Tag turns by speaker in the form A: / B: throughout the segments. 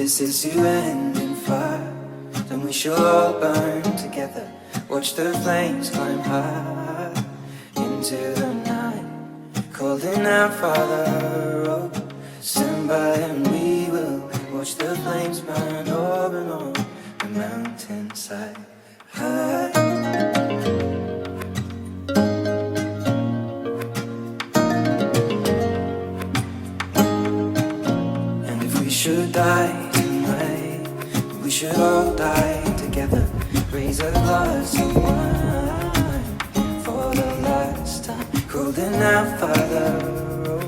A: this is to end in fire, then we shall all burn together. Watch the flames climb high into the night, calling out, Father, oh, stand by and we will watch the flames burn over and on the mountainside. High. And if we should die tonight, we should all die together. Raise a glass of wine for the last time, calling out, Father, oh,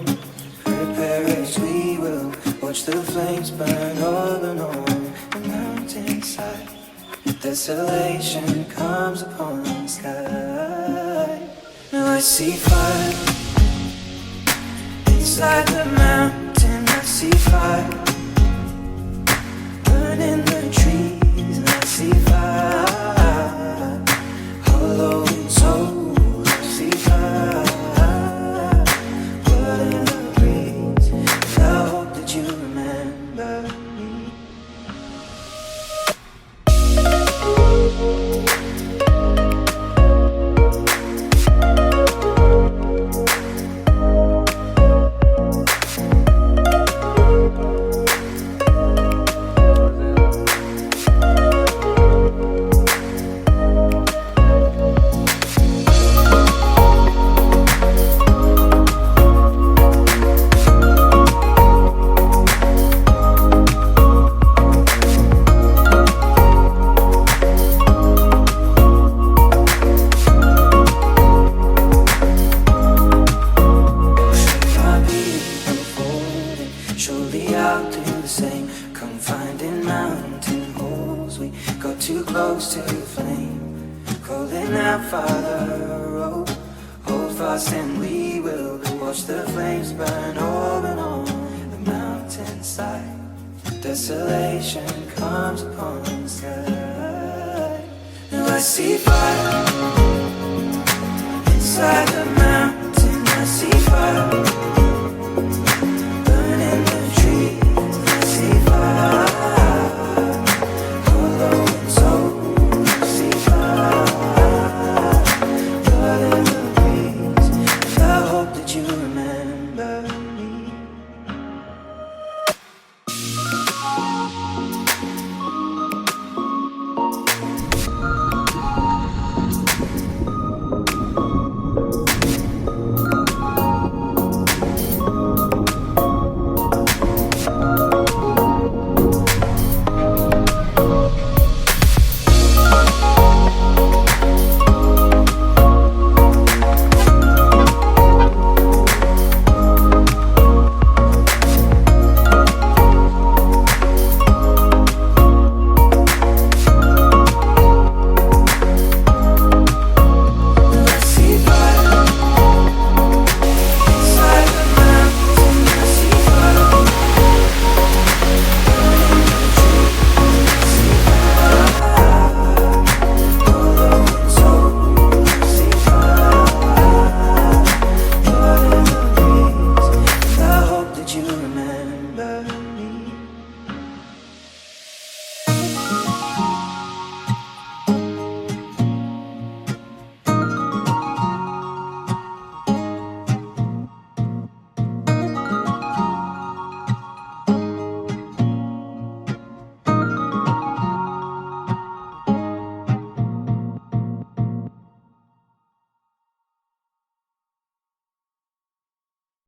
A: prepare as we will watch the flames burn over and on the mountainside. Desolation comes upon the sky. Now I see fire inside the mountain. I see fire burning the trees, and I see fire hollow in soul. I see fire blood in the breeze, and I hope that you remember me. Surely I'll do the same. Confined in mountain holes, we got too close to the flame. Calling out, Father, oh, hold fast and we will watch the flames burn over and on the mountainside. Desolation comes upon the sky. Now I see fire inside the mountain. I see fire